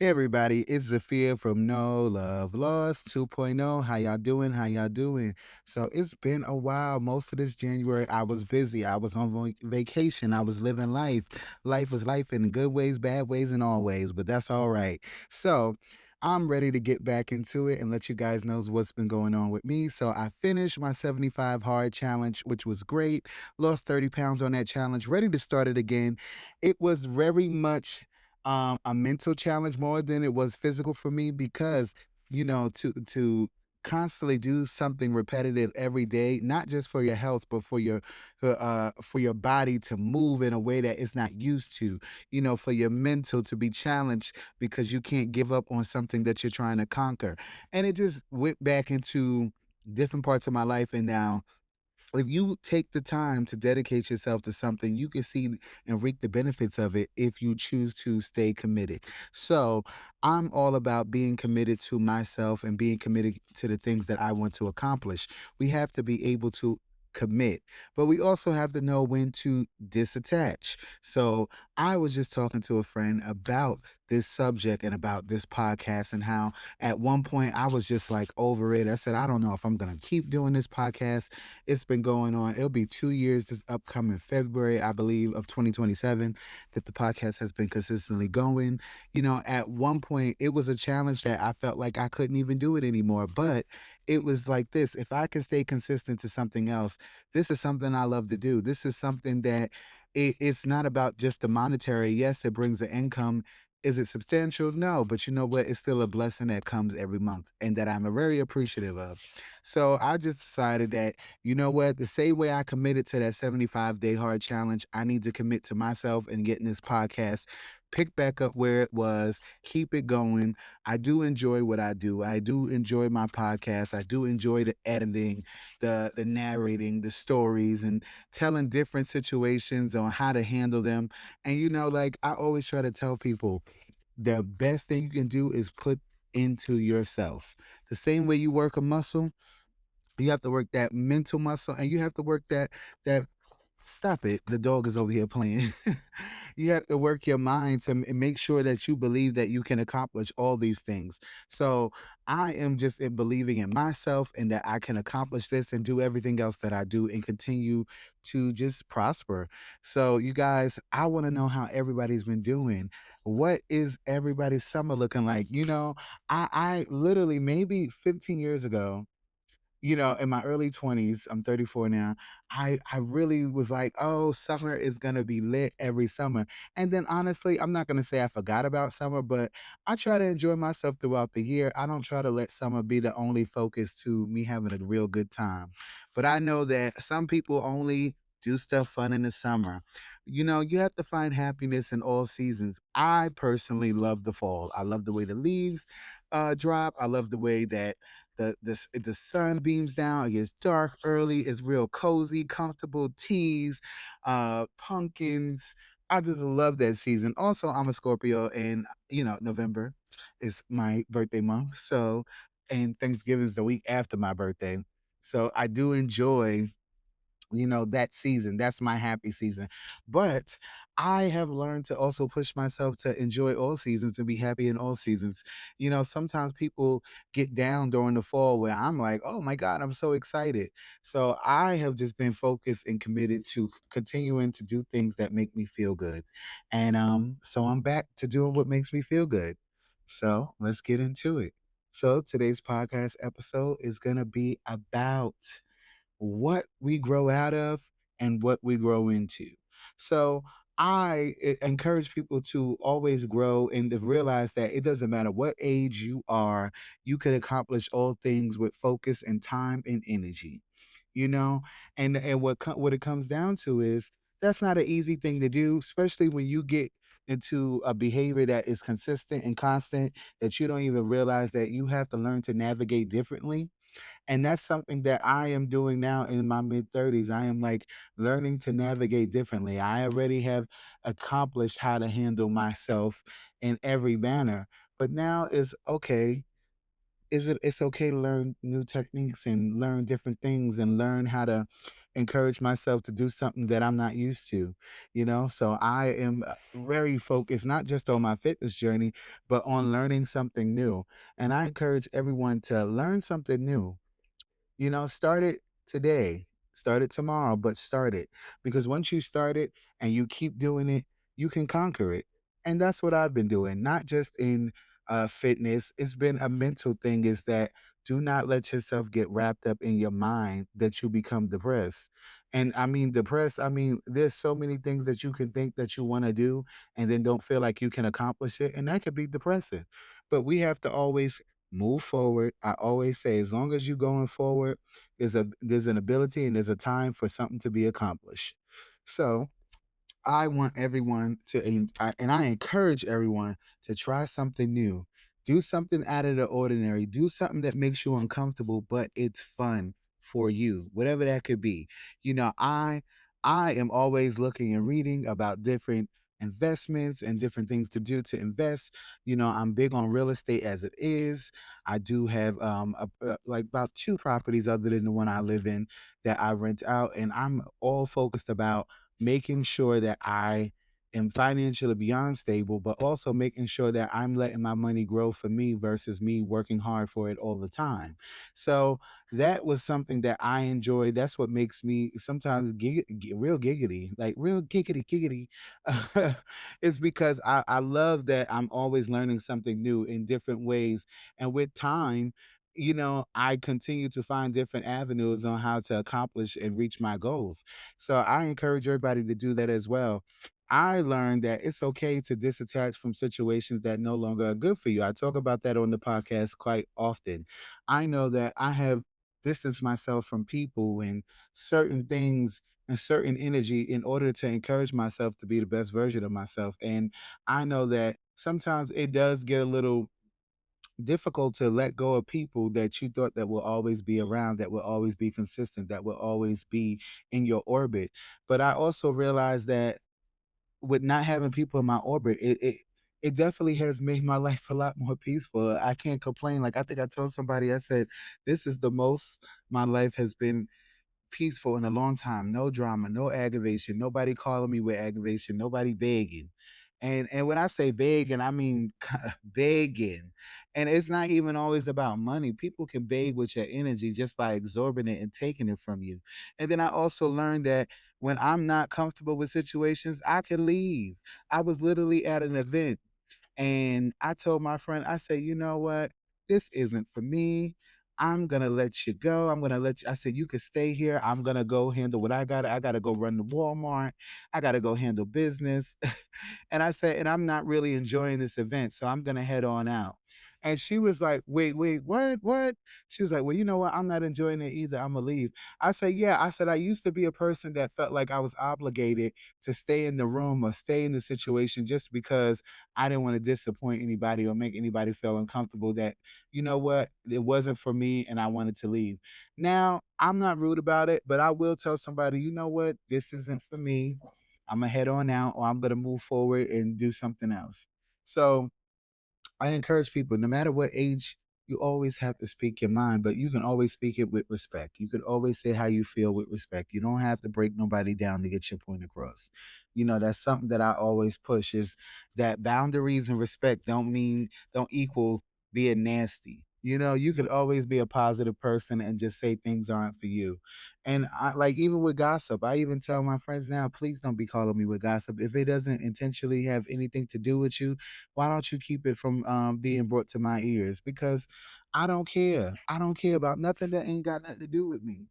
Hey everybody, it's Zafia from No Love Lost 2.0. How y'all doing? How y'all doing? So it's been a while. Most of this January, I was busy. I was on vacation. I was living life. Life was life in good ways, bad ways, and all ways, but that's all right. So I'm ready to get back into it and let you guys know what's been going on with me. So I finished my 75 hard challenge, which was great. Lost 30 pounds on that challenge, ready to start it again. It was very much a mental challenge more than it was physical for me because to constantly do something repetitive every day, not just for your health but for your body to move in a way that it's not used to, for your mental to be challenged because you can't give up on something that you're trying to conquer. And it just went back into different parts of my life. And now if you take the time to dedicate yourself to something, you can see and reap the benefits of it if you choose to stay committed. So I'm all about being committed to myself and being committed to the things that I want to accomplish. We have to be able to commit, but we also have to know when to disattach. So I was just talking to a friend about this subject and about this podcast and how at one point I was just like over it. I said, I don't know if I'm going to keep doing this podcast. It's been going on. It'll be 2 years this upcoming February, I believe, of 2027 that the podcast has been consistently going. At one point, it was a challenge that I felt like I couldn't even do it anymore. But it was like this: if I can stay consistent to something else, this is something I love to do. This is something that it's not about just the monetary. Yes, it brings an income. Is it substantial? No, but you know what? It's still a blessing that comes every month and that I'm very appreciative of. So I just decided that, you know what, the same way I committed to that 75-day hard challenge, I need to commit to myself and getting this podcast pick back up where it was, keep it going. I do enjoy what I do. I do enjoy my podcast. I do enjoy the editing, the narrating, the stories, and telling different situations on how to handle them. And like I always try to tell people, the best thing you can do is put into yourself. The same way you work a muscle, you have to work that mental muscle, and you have to work that stop it. The dog is over here playing. You have to work your mind to make sure that you believe that you can accomplish all these things. So I am just believing in myself and that I can accomplish this and do everything else that I do and continue to just prosper. So you guys, I want to know how everybody's been doing. What is everybody's summer looking like? I literally maybe 15 years ago, in my early 20s, I'm 34 now. I really was like, oh, summer is gonna be lit every summer. And then honestly, I'm not gonna say I forgot about summer, but I try to enjoy myself throughout the year. I don't try to let summer be the only focus to me having a real good time. But I know that some people only do stuff fun in the summer. You have to find happiness in all seasons. I personally love the fall. I love the way the leaves drop. I love the way that the sun beams down. It gets dark early. It's real cozy, comfortable teas, pumpkins. I just love that season. Also, I'm a Scorpio, and November is my birthday month. So, and Thanksgiving is the week after my birthday. So I do enjoy that season. That's my happy season. But I have learned to also push myself to enjoy all seasons and be happy in all seasons. Sometimes people get down during the fall where I'm like, oh my God, I'm so excited. So I have just been focused and committed to continuing to do things that make me feel good. And so I'm back to doing what makes me feel good. So let's get into it. So today's podcast episode is gonna be about what we grow out of and what we grow into. So I encourage people to always grow and to realize that it doesn't matter what age you are, you can accomplish all things with focus and time and energy. You know, and what it comes down to is that's not an easy thing to do, especially when you get into a behavior that is consistent and constant that you don't even realize that you have to learn to navigate differently. And that's something that I am doing now in my mid 30s. I am like learning to navigate differently. I already have accomplished how to handle myself in every manner. But now is okay. It's okay to learn new techniques and learn different things and learn how to encourage myself to do something that I'm not used to, you know? So I am very focused, not just on my fitness journey, but on learning something new. And I encourage everyone to learn something new. You know, start it today, start it tomorrow, but start it. Because once you start it and you keep doing it, you can conquer it. And that's what I've been doing, not just in fitness. It's been a mental thing is that do not let yourself get wrapped up in your mind that you become depressed. And I mean, depressed, I mean, there's so many things that you can think that you want to do and then don't feel like you can accomplish it. And that could be depressing. But we have to always move forward. I always say, as long as you're going forward, there's an ability and there's a time for something to be accomplished. So I want everyone to, and I encourage everyone to try something new. Do something out of the ordinary. Do something that makes you uncomfortable, but it's fun for you, whatever that could be. You know, I am always looking and reading about different investments and different things to do to invest. You know, I'm big on real estate as it is. I do have like about two properties other than the one I live in that I rent out, and I'm all focused about making sure that I am financially beyond stable, but also making sure that I'm letting my money grow for me versus me working hard for it all the time. So that was something that I enjoy. That's what makes me sometimes real giggity, like real giggity giggity. It's because I love that I'm always learning something new in different ways. And with time, you know, I continue to find different avenues on how to accomplish and reach my goals. So I encourage everybody to do that as well. I learned that it's okay to disattach from situations that no longer are good for you. I talk about that on the podcast quite often. I know that I have distanced myself from people and certain things and certain energy in order to encourage myself to be the best version of myself. And I know that sometimes it does get a little difficult to let go of people that you thought that will always be around, that will always be consistent, that will always be in your orbit. But I also realized that with not having people in my orbit, it definitely has made my life a lot more peaceful. I can't complain. Like I think I told somebody, I said, this is the most my life has been peaceful in a long time. No drama, no aggravation, nobody calling me with aggravation, nobody begging. And when I say begging, I mean begging. And it's not even always about money. People can beg with your energy just by absorbing it and taking it from you. And then I also learned that when I'm not comfortable with situations, I can leave. I was literally at an event and I told my friend, I said, you know what? This isn't for me. I'm gonna let you go. I'm gonna let you. I said, you can stay here. I'm gonna go handle what I got. I gotta go run the Walmart. I gotta go handle business. And I said, and I'm not really enjoying this event, so I'm gonna head on out. And she was like, wait, what? What? She was like, well, you know what? I'm not enjoying it either. I'm gonna leave. I said, yeah. I said, I used to be a person that felt like I was obligated to stay in the room or stay in the situation just because I didn't want to disappoint anybody or make anybody feel uncomfortable that, you know what, it wasn't for me and I wanted to leave. Now, I'm not rude about it, but I will tell somebody, you know what, this isn't for me. I'm going to head on out or I'm going to move forward and do something else. So, I encourage people, no matter what age, you always have to speak your mind, but you can always speak it with respect. You could always say how you feel with respect. You don't have to break nobody down to get your point across. You know, that's something that I always push is that boundaries and respect don't equal being nasty. You know, you could always be a positive person and just say things aren't for you. And I like even with gossip, I even tell my friends now, please don't be calling me with gossip. If it doesn't intentionally have anything to do with you, why don't you keep it from being brought to my ears? Because I don't care. I don't care about nothing that ain't got nothing to do with me.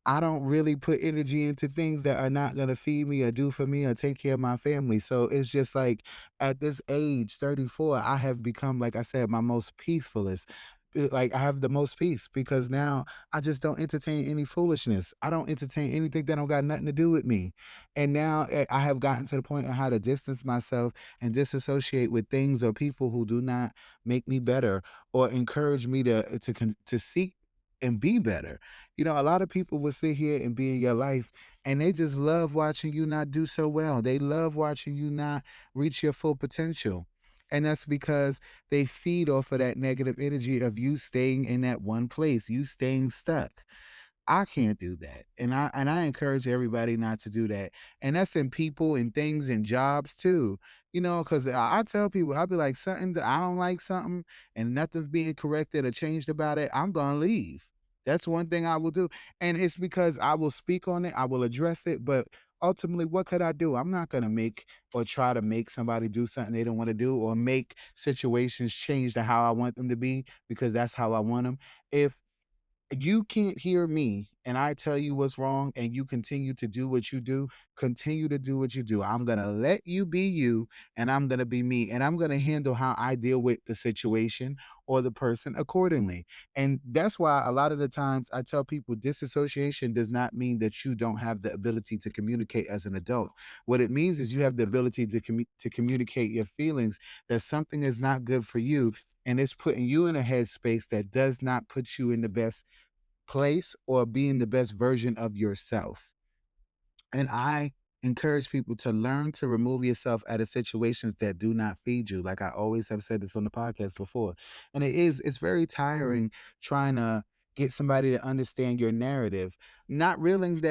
I don't really put energy into things that are not gonna feed me or do for me or take care of my family. So it's just like at this age, 34, I have become, like I said, my most peacefulest. Like I have the most peace because now I just don't entertain any foolishness. I don't entertain anything that don't got nothing to do with me. And now I have gotten to the point of how to distance myself and disassociate with things or people who do not make me better or encourage me to seek and be better. You know, a lot of people will sit here and be in your life and they just love watching you not do so well. They love watching you not reach your full potential. And that's because they feed off of that negative energy of you staying in that one place, you staying stuck. I can't do that. And I encourage everybody not to do that. And that's in people and things and jobs too. Because I tell people, I'll be like, something that I don't like something and nothing's being corrected or changed about it, I'm gonna leave. That's one thing I will do. And it's because I will speak on it, I will address it, but ultimately, what could I do? I'm not gonna make or try to make somebody do something they don't want to do or make situations change to how I want them to be because that's how I want them. If you can't hear me and I tell you what's wrong and you continue to do what you do, continue to do what you do. I'm going to let you be you and I'm going to be me and I'm going to handle how I deal with the situation or the person accordingly. And that's why a lot of the times I tell people disassociation does not mean that you don't have the ability to communicate as an adult. What it means is you have the ability to communicate your feelings that something is not good for you and it's putting you in a headspace that does not put you in the best place or being the best version of yourself. And I encourage people to learn to remove yourself out of situations that do not feed you. Like I always have said this on the podcast before. And it's very tiring trying to get somebody to understand your narrative, not realizing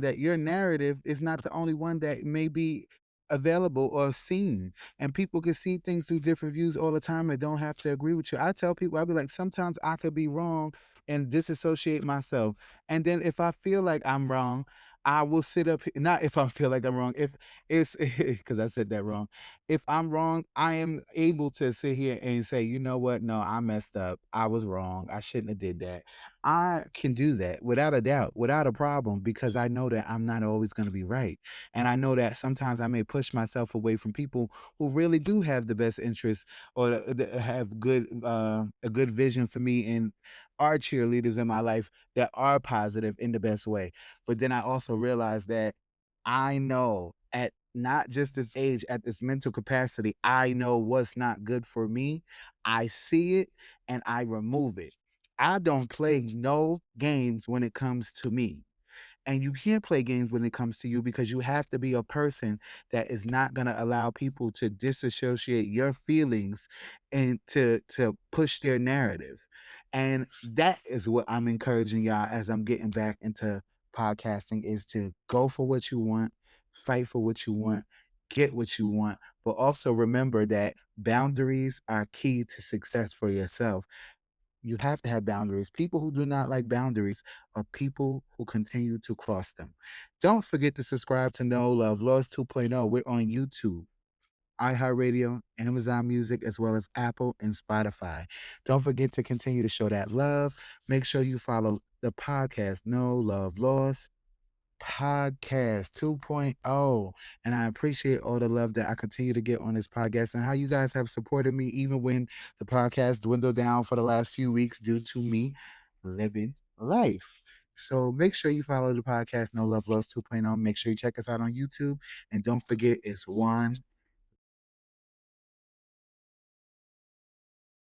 that your narrative is not the only one that may be available or seen. And people can see things through different views all the time and don't have to agree with you. I tell people, I'll be like, sometimes I could be wrong and disassociate myself. And then if I feel like I'm wrong, I will sit up not if I feel like I'm wrong, if it's because I said that wrong. If I'm wrong, I am able to sit here and say, you know what? No, I messed up. I was wrong. I shouldn't have did that. I can do that without a doubt, without a problem, because I know that I'm not always going to be right. And I know that sometimes I may push myself away from people who really do have the best interests or have a good vision for me and are cheerleaders in my life that are positive in the best way. But then I also realized that I know at not just this age, at this mental capacity, I know what's not good for me. I see it and I remove it. I don't play no games when it comes to me. And you can't play games when it comes to you because you have to be a person that is not going to allow people to disassociate your feelings and to push their narrative. And that is what I'm encouraging y'all as I'm getting back into podcasting is to go for what you want, fight for what you want, get what you want, but also remember that boundaries are key to success for yourself. You have to have boundaries. People who do not like boundaries are people who continue to cross them. Don't forget to subscribe to No Love Laws 2.0. We're on YouTube, iHeartRadio, Amazon Music, as well as Apple and Spotify. Don't forget to continue to show that love. Make sure you follow the podcast No Love Laws Podcast 2.0. And I appreciate all the love that I continue to get on this podcast and how you guys have supported me even when the podcast dwindled down for the last few weeks due to me living life. So make sure you follow the podcast No Love Loves 2.0. Make sure you check us out on YouTube. And don't forget, it's one